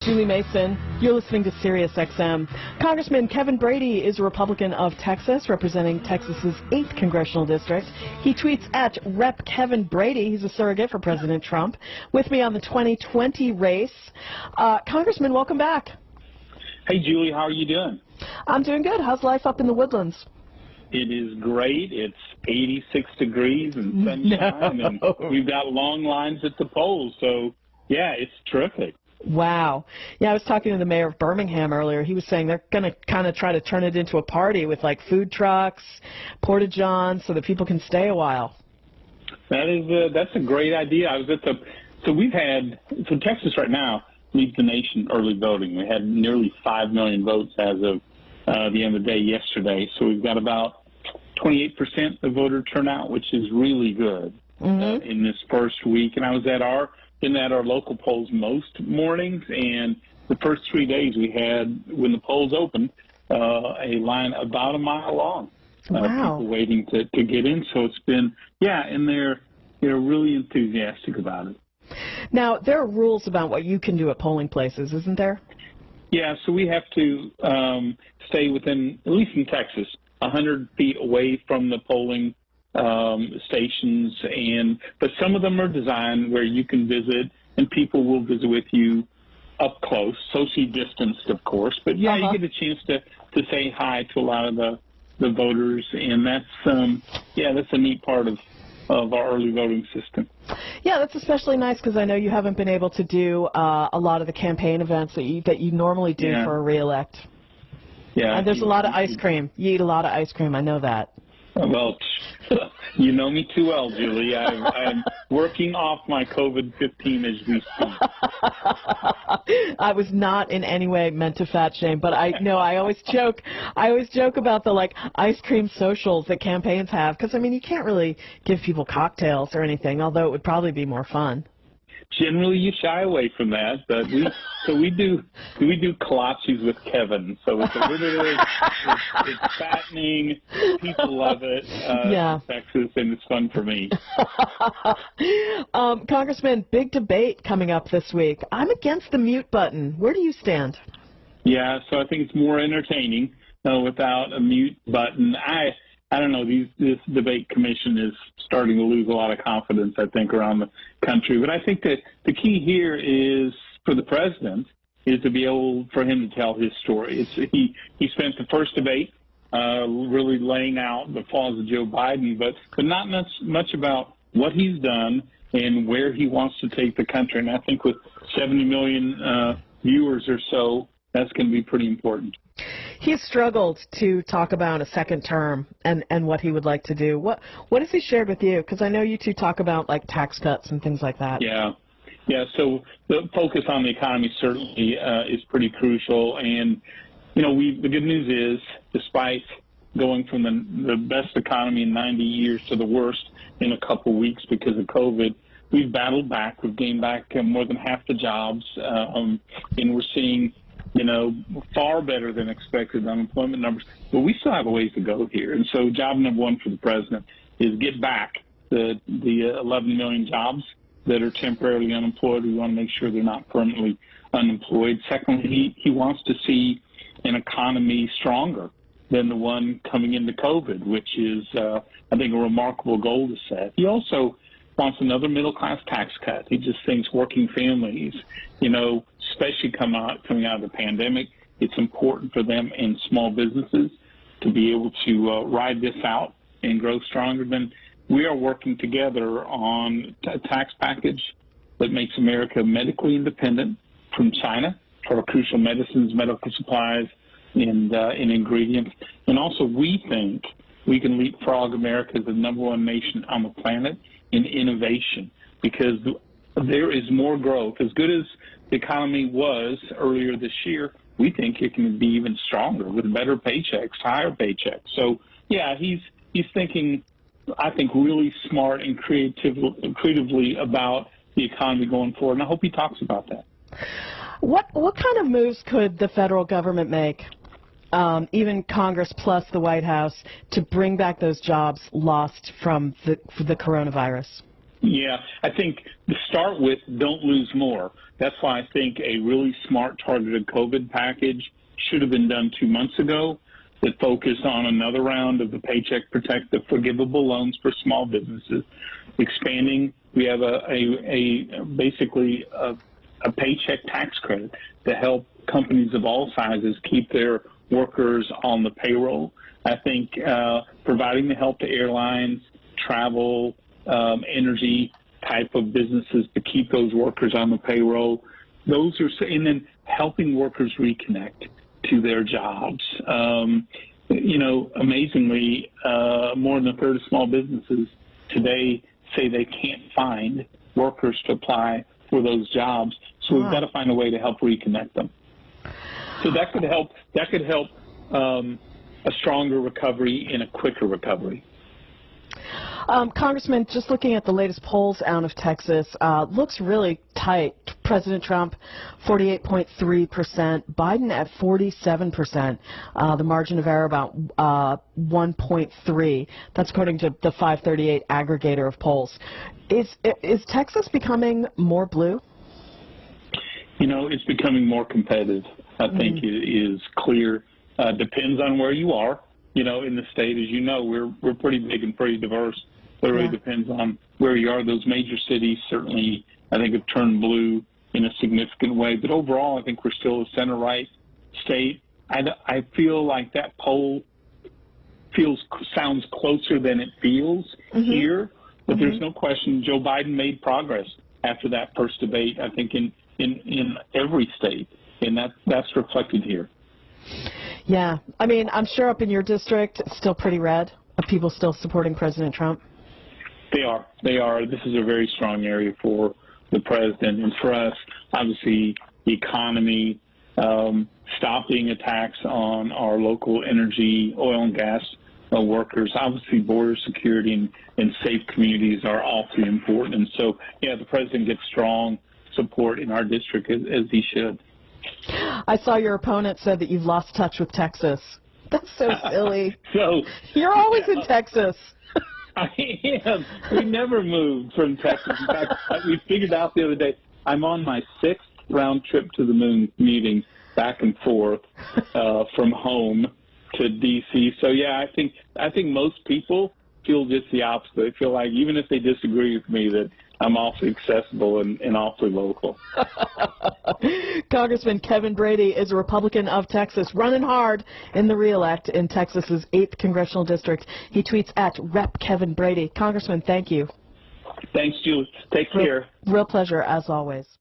Julie Mason, you're listening to SiriusXM. Congressman Kevin Brady is a Republican of Texas, representing Texas's 8th Congressional District. He tweets at Rep. Kevin Brady. He's a surrogate for President Trump. With me on the 2020 race. Congressman, welcome back. Hey, Julie, how are you doing? I'm doing good. How's life up in the Woodlands? It is great. It's 86 degrees and sunshine, and we've got long lines at the polls. So, yeah, it's terrific. Wow. Yeah, I was talking to the mayor of Birmingham earlier. He was saying they're going to kind of try to turn it into a party with, like, food trucks, porta-johns, so that people can stay a while. That's a great idea. I was at so Texas right now leads the nation early voting. We had nearly 5 million votes as of the end of the day yesterday. So we've got about 28% of voter turnout, which is really good in this first week. And I was at our local polls most mornings, and the first 3 days we had, when the polls opened, a line about a mile long. Wow. People waiting to get in. So it's been, and they're really enthusiastic about it. Now, there are rules about what you can do at polling places, isn't there? Yeah, so we have to stay within, at least in Texas, 100 feet away from the polling stations, but some of them are designed where you can visit and people will visit with you up close, socially distanced, of course. But you get a chance to say hi to a lot of the voters, and that's a neat part of our early voting system. Yeah, that's especially nice because I know you haven't been able to do a lot of the campaign events that you normally do for a re-elect. Yeah, and there's a lot of ice cream. You eat a lot of ice cream. I know that. Well, you know me too well, Julie. I'm working off my COVID-15 as we speak. I was not in any way meant to fat shame, but I always joke about the ice cream socials that campaigns have, because I mean you can't really give people cocktails or anything, although it would probably be more fun. Generally, you shy away from that, but we do kolaches with Kevin. So it's it's fattening. People love it in Texas, and it's fun for me. Congressman, big debate coming up this week. I'm against the mute button. Where do you stand? Yeah, so I think it's more entertaining without a mute button. I don't know, this debate commission is starting to lose a lot of confidence, I think, around the country. But I think that the key here is, for the president, is to be able for him to tell his story. He spent the first debate really laying out the flaws of Joe Biden, but not much about what he's done and where he wants to take the country. And I think with 70 million viewers or so, that's going to be pretty important. He's struggled to talk about a second term and what he would like to do. What has he shared with you? Because I know you two talk about tax cuts and things like that. Yeah. So the focus on the economy certainly is pretty crucial. And the good news is, despite going from the best economy in 90 years to the worst in a couple weeks because of COVID, we've battled back. We've gained back more than half the jobs, and we're seeing far better than expected unemployment numbers. But we still have a ways to go here. And so job number one for the president is get back the 11 million jobs that are temporarily unemployed. We want to make sure they're not permanently unemployed. Secondly, he wants to see an economy stronger than the one coming into COVID, which is, I think, a remarkable goal to set. He also wants another middle-class tax cut. He just thinks working families, especially coming out of the pandemic, it's important for them and small businesses to be able to ride this out and grow stronger. Then we are working together on a tax package that makes America medically independent from China for crucial medicines, medical supplies, and ingredients. And also, we think we can leapfrog America as the #1 nation on the planet in innovation, because there is more growth. As good as the economy was earlier this year, we think it can be even stronger with better paychecks, higher paychecks. So, yeah, he's thinking, I think, really smart and creatively about the economy going forward, and I hope he talks about that. What kind of moves could the federal government make, even Congress plus the White House, to bring back those jobs lost from the coronavirus? Yeah, I think to start with, don't lose more. That's why I think a really smart targeted COVID package should have been done 2 months ago that focused on another round of the Paycheck Protect, the forgivable loans for small businesses, expanding. We have basically a paycheck tax credit to help companies of all sizes keep their workers on the payroll. I think providing the help to airlines, travel, energy type of businesses to keep those workers on the payroll. Those are, and then helping workers reconnect to their jobs. Amazingly, more than a third of small businesses today say they can't find workers to apply for those jobs. So we've got to find a way to help reconnect them. So that could help. A stronger recovery and a quicker recovery. Congressman, just looking at the latest polls out of Texas, looks really tight. President Trump, 48.3%. Biden at 47%. The margin of error about 1.3. That's according to the 538 aggregator of polls. Is Texas becoming more blue? It's becoming more competitive. I think it is clear. Depends on where you are. In the state, as you know, we're pretty big and pretty diverse. But it really depends on where you are. Those major cities certainly, I think, have turned blue in a significant way. But overall, I think we're still a center-right state. I feel like that poll sounds closer than it feels here. But there's no question Joe Biden made progress after that first debate, I think, in every state. And that's reflected here. Yeah. I mean, I'm sure up in your district, it's still pretty red of people still supporting President Trump. They are. This is a very strong area for the president. And for us, obviously, the economy, stopping attacks on our local energy, oil and gas workers, obviously border security and safe communities are awfully important. And so, the president gets strong support in our district, as he should. I saw your opponent said that you've lost touch with Texas. That's so silly. So you're always in Texas. I am. We never moved from Texas. In fact, we figured out the other day, I'm on my 6th round trip to the moon, commuting back and forth from home to D.C. So, I think most people feel just the opposite. They feel like even if they disagree with me, that I'm awfully accessible and awfully local. Congressman Kevin Brady is a Republican of Texas, running hard in the re-elect in Texas's 8th congressional district. He tweets at Rep. Kevin Brady. Congressman, thank you. Thanks, Julie. Take care. Real pleasure, as always.